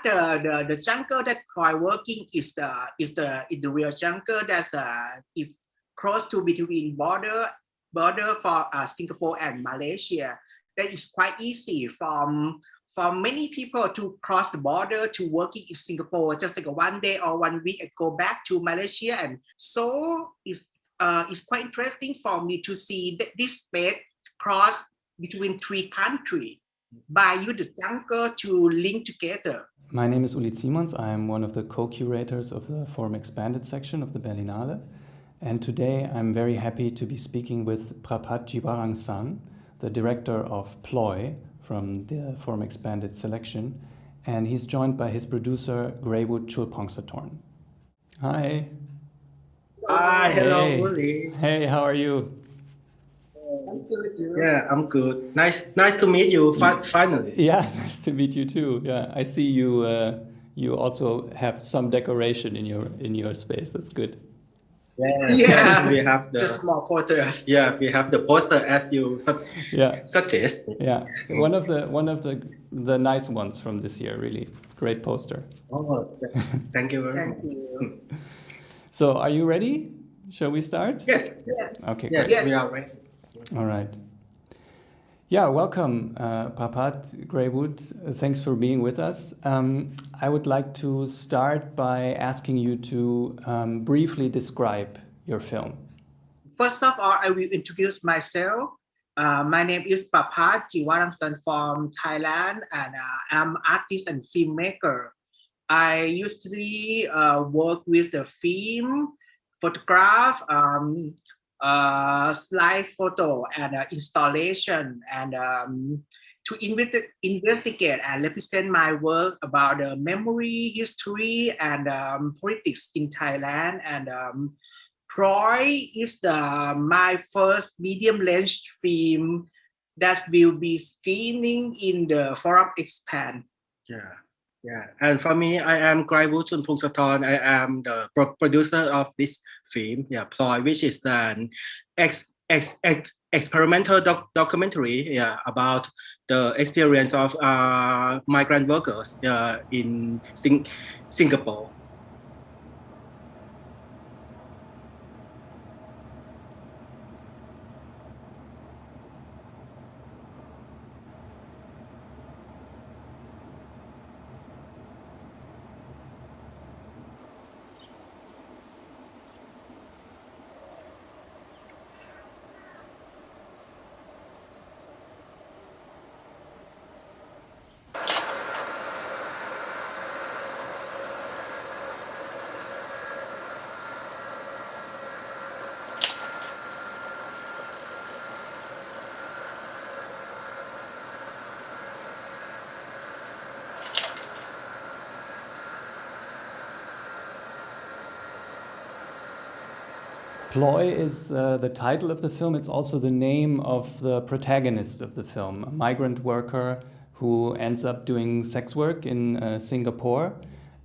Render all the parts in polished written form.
the jungle that Ploy working is the real jungle that is close to between border for Singapore and Malaysia. That is quite easy for many people to cross the border to working in Singapore just like 1 day or 1 week and go back to Malaysia. And so it's quite interesting for me to see that this space cross between 3 countries by use the jungle to link together. My name is Uli Ziemons. I am one of the co-curators of the Forum Expanded section of the Berlinale. And today I'm very happy to be speaking with Prapat Jiwarangsan, the director of Ploy from the Forum Expanded selection. And he's joined by his producer, Graiwoot Chulphongsathorn. Hi. Hi, hello, Hey. Uli. Hey, how are you? I'm good. Yeah, I'm good. Nice to meet you finally. Yeah, nice to meet you too. Yeah, I see you. You also have some decoration in your space. That's good. Yes, we have just small poster. Yeah, we have the poster as you suggest. Yeah, one of the nice ones from this year. Really great poster. Oh, thank you very much. So, are you ready? Shall we start? Yes. Okay. Yes, great. we are ready. All right. Yeah, welcome, Prapat, Graiwoot. Thanks for being with us. I would like to start by asking you to briefly describe your film. First of all, I will introduce myself. My name is Prapat Jiwarangsan from Thailand, and I'm an artist and filmmaker. I usually work with the film, photograph, slide photo, and installation, and to investigate and represent my work about the memory, history, and politics in Thailand. And Ploy is my first medium-length film that will be screening in the Forum Expand. Yeah. And for me, I am Graiwoot Chulphongsathorn. I am the producer of this film, Ploy, which is an experimental documentary, about the experience of migrant workers in Singapore. Ploy is the title of the film. It's also the name of the protagonist of the film, a migrant worker who ends up doing sex work in Singapore.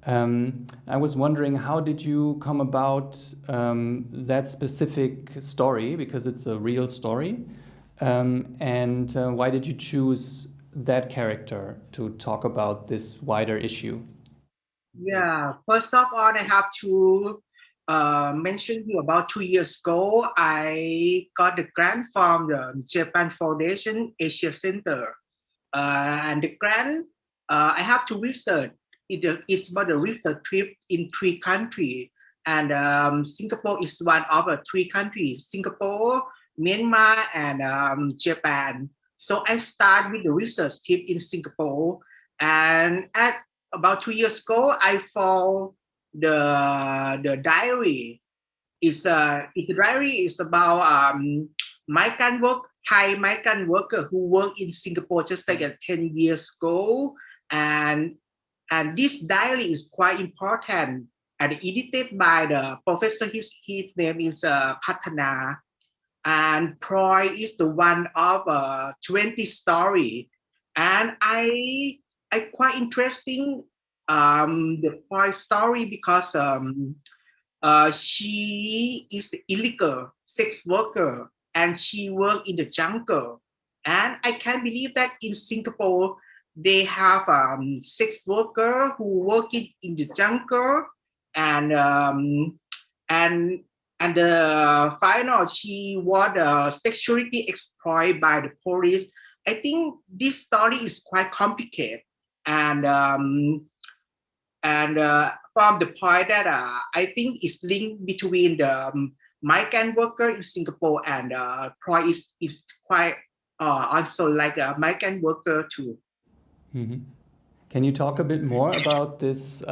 I was wondering, how did you come about that specific story, because it's a real story, and why did you choose that character to talk about this wider issue? Yeah, first of all, I have to mention you about 2 years ago, I got the grant from the Japan Foundation Asia Center. And the grant, I have to research. It's about a research trip in 3 countries. And Singapore is one of the 3 countries, Singapore, Myanmar, and Japan. So I started with the research trip in Singapore. And about 2 years ago, I found the diary. The diary is about Thai migrant worker who work in Singapore just like 10 years ago. And this diary is quite important and edited by the professor. His name is Patana. And Ploy is the one of 20 story. And I quite interesting the Ploy story because she is illegal sex worker and she worked in the jungle. And I can't believe that in Singapore, they have sex worker who working in the jungle, and and and the final she was sexually exploited by the police. I think this story is quite complicated, and from the point that I think it's linked between the migrant worker in Singapore and Ploy is quite also like a migrant worker too. Mm-hmm. Can you talk a bit more about these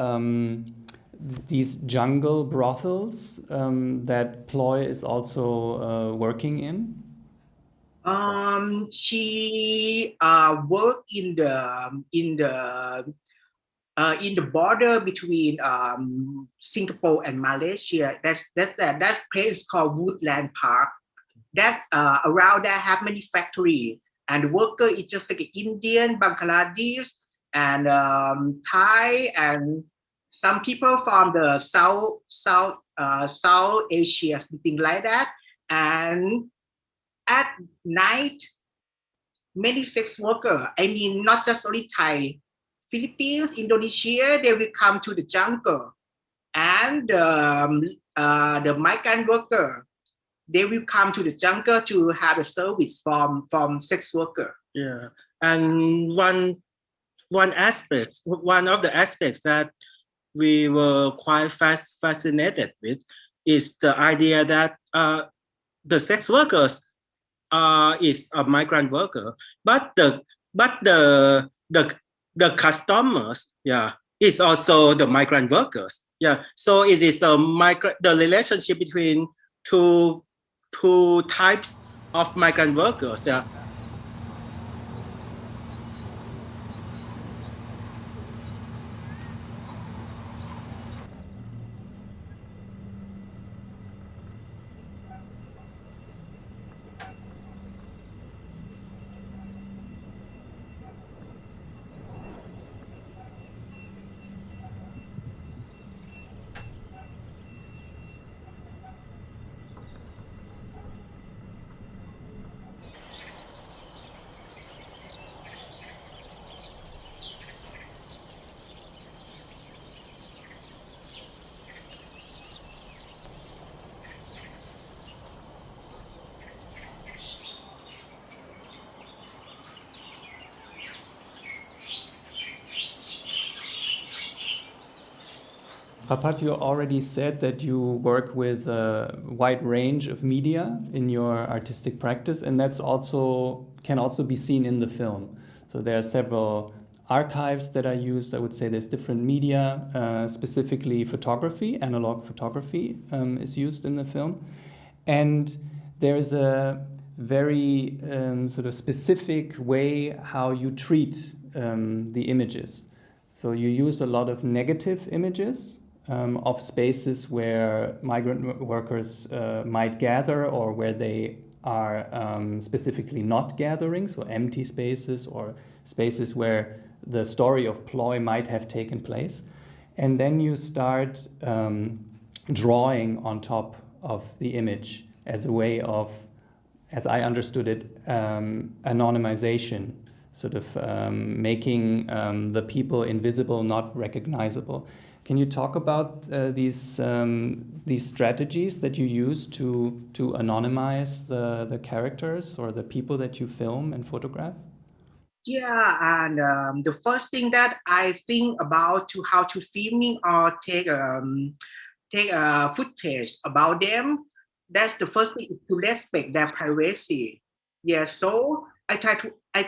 jungle brothels that Ploy is also working in? She worked in the border between Singapore and Malaysia. That place is called Woodland Park. That around there have many factories, and the worker is just like Indian, Bangladesh, and Thai, and some people from the South Asia, something like that. And at night, many sex workers, I mean, not just only Thai, Philippines, Indonesia, they will come to the jungle. And the migrant worker, they will come to the jungle to have a service from sex worker. Yeah, and one of the aspects that we were quite fascinated with is the idea that the sex workers is a migrant worker, but the customers, yeah, is also the migrant workers. Yeah, so it is the relationship between two types of migrant workers. Yeah. Prapat, you already said that you work with a wide range of media in your artistic practice, and that's also can also be seen in the film. So there are several archives that are used. I would say there's different media, specifically photography, analog photography is used in the film. And there is a very sort of specific way how you treat the images. So you use a lot of negative images of spaces where migrant workers might gather, or where they are specifically not gathering, so empty spaces or spaces where the story of Ploy might have taken place. And then you start drawing on top of the image as a way of, as I understood it, anonymization, sort of making the people invisible, not recognizable. Can you talk about these strategies that you use to anonymize the characters or the people that you film and photograph? Yeah, and the first thing that I think about to how to filming or take footage about them, that's the first thing, is to respect their privacy. Yeah, so I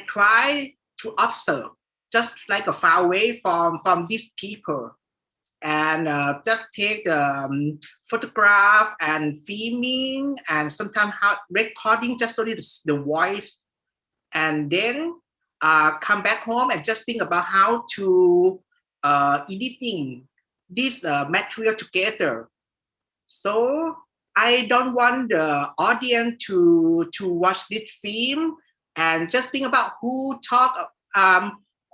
try to observe just like a far away from these people, and just take photograph and filming, and sometimes recording just only the voice, and then come back home and just think about how to editing this material together. So I don't want the audience to watch this film and just think about who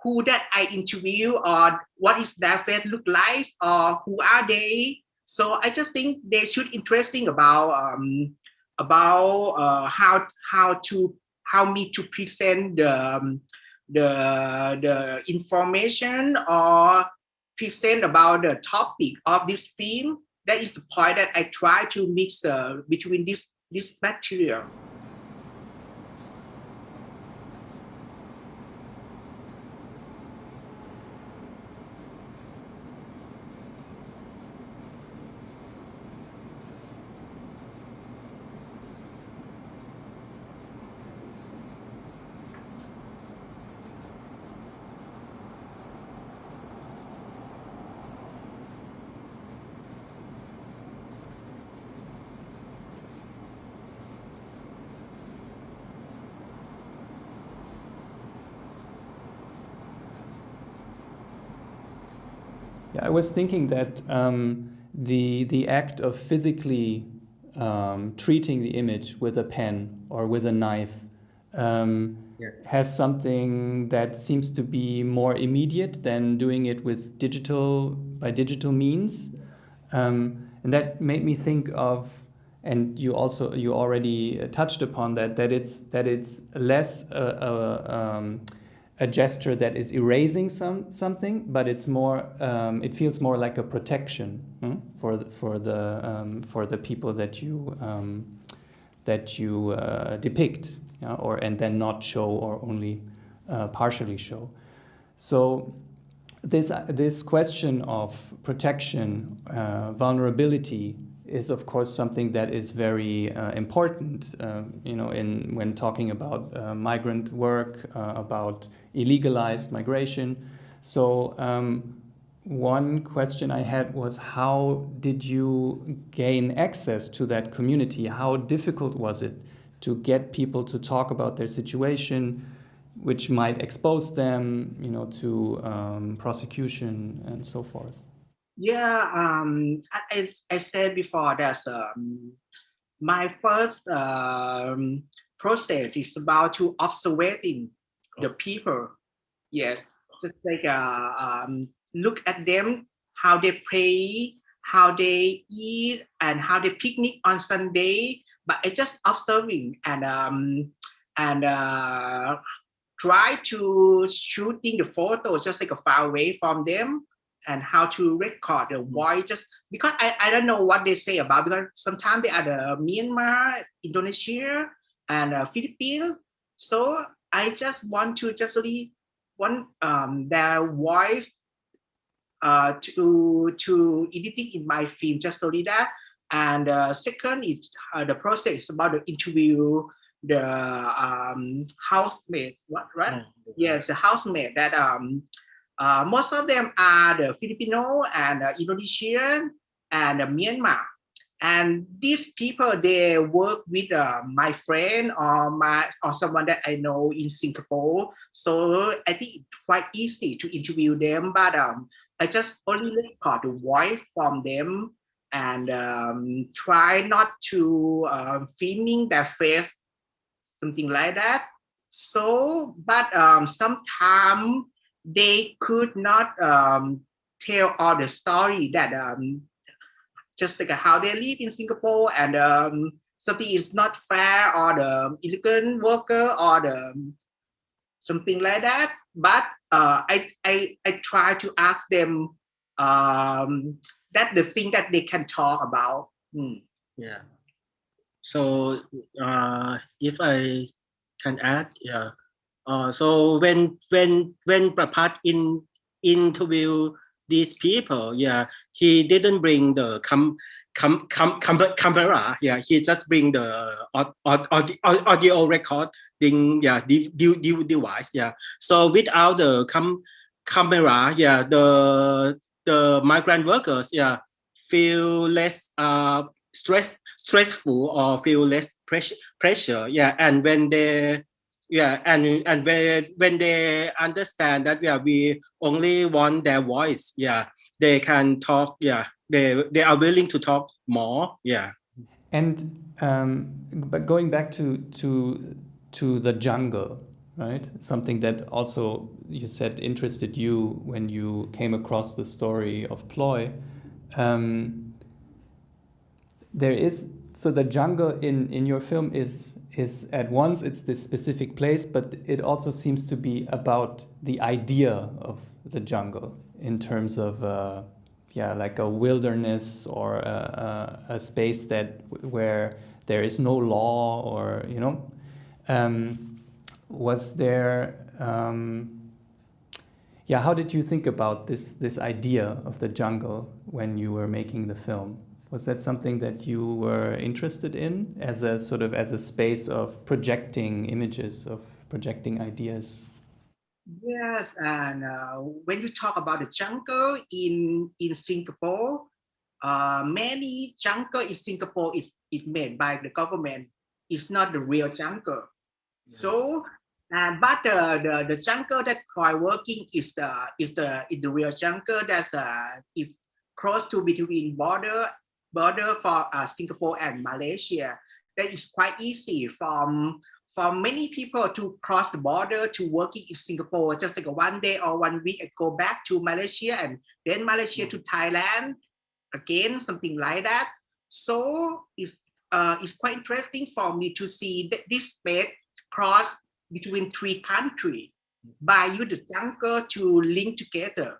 who that I interview, or what is their face look like, or who are they. So I just think they should interesting about how me to present the information or present about the topic of this film. That is the point that I try to mix between this material. Yeah, I was thinking that the act of physically treating the image with a pen or with a knife has something that seems to be more immediate than doing it with by digital means, and that made me think of, and you already touched upon that it's less a gesture that is erasing something, but it's more. It feels more like a protection for the people that you depict, and then not show or only partially show. So this question of protection, vulnerability, is of course something that is very important, when talking about migrant work, about illegalized migration. So one question I had was, how did you gain access to that community? How difficult was it to get people to talk about their situation, which might expose them, to prosecution and so forth? Yeah, I said before that my first process is about to observing the people. Yes, just like look at them, how they pray, how they eat, and how they picnic on Sunday. But I just observing and try to shooting the photos just like far away from them, and how to record the voice, just because I don't know what they say about, because sometimes they are the Myanmar, Indonesia, and Philippines. So I just want to their voice to editing in my film, just only that. And second is the process about the interview the housemaid, right? Yes, the housemaid that most of them are the Filipino and Indonesian and Myanmar. And these people, they work with my friend or someone that I know in Singapore. So I think it's quite easy to interview them. But I just only record the voice from them and try not to filming their face, something like that. So, but sometimes they could not tell all the story that just like how they live in Singapore, and something is not fair, or the illegal worker, or the something like that. But I try to ask them that the thing that they can talk about. Yeah. So if I can add, yeah. So when Prapat interview these people, yeah, he didn't bring the camera, yeah, he just bring the audio recording, yeah, device, yeah. So without the camera, yeah, the migrant workers, yeah, feel less stressful or feel less pressure, yeah. And when they and when they understand that we only want their voice, yeah, they can talk, yeah, they are willing to talk more, yeah. And but going back to the jungle, right? Something that also you said interested you when you came across the story of Ploy. There is, so the jungle in your film is is at once it's this specific place, but it also seems to be about the idea of the jungle in terms of like a wilderness or a space where there is no law, or was there how did you think about this idea of the jungle when you were making the film? Was that something that you were interested in as a space of projecting images, of projecting ideas? Yes, and when you talk about the jungle in Singapore, many jungle in Singapore is made by the government. It's not the real jungle. Yeah. So, but the jungle that Ploy working is the real jungle that is close to between border for Singapore and Malaysia. That is quite easy for many people to cross the border to working in Singapore, just like 1 day or 1 week and go back to Malaysia, and then Malaysia to Thailand again, something like that. So it's quite interesting for me to see this space cross between 3 countries by use the jungle to link together.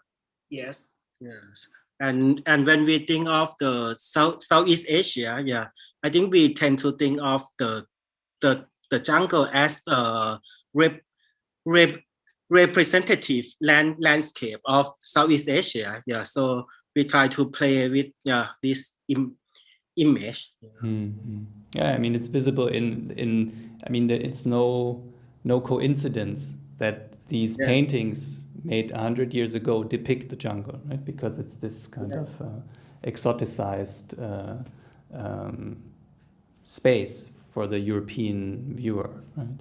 Yes. Yes. And when we think of the Southeast Asia, I think we tend to think of the jungle as a representative landscape of Southeast Asia. So we try to play with this image. Mm-hmm. Yeah, I mean, it's visible it's no coincidence that these paintings made 100 years ago depict the jungle, right? Because it's this kind of exoticized space for the European viewer, right?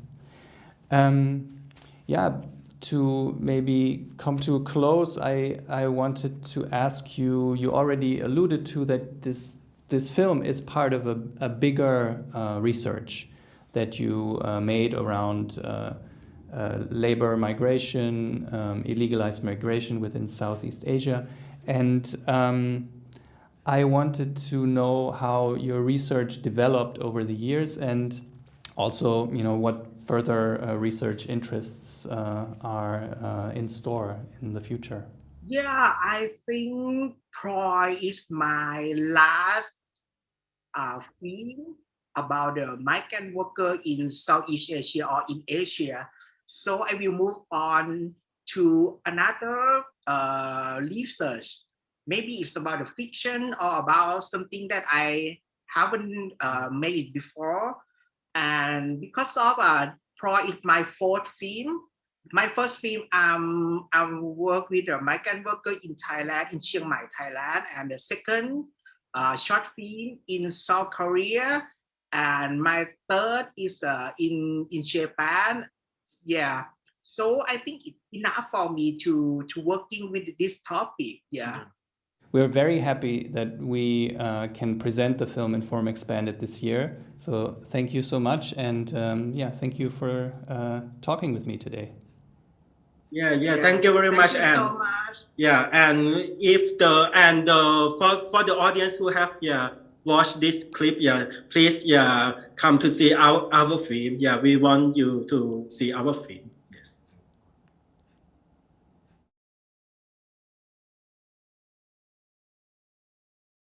To maybe come to a close, I wanted to ask you, you already alluded to that this film is part of a bigger research that you made around labor migration, illegalized migration within Southeast Asia. And I wanted to know how your research developed over the years, and also, what further research interests are in store in the future. Yeah, I think Ploy is my last film about the migrant worker in Southeast Asia or in Asia. So I will move on to another research. Maybe it's about a fiction or about something that I haven't made before. And because of Ploy is my 4th film. My first film, I work with a migrant worker in Thailand, in Chiang Mai, Thailand. And the second short film in South Korea. And my 3rd is in Japan. Yeah. So I think it's enough for me to working with this topic. Yeah. We're very happy that we can present the film Inform Expanded this year. So thank you so much, and thank you for talking with me today. Thank you very much. Thank you so much. And for the audience who have watched this clip, please come to see our film. We want you to see our film.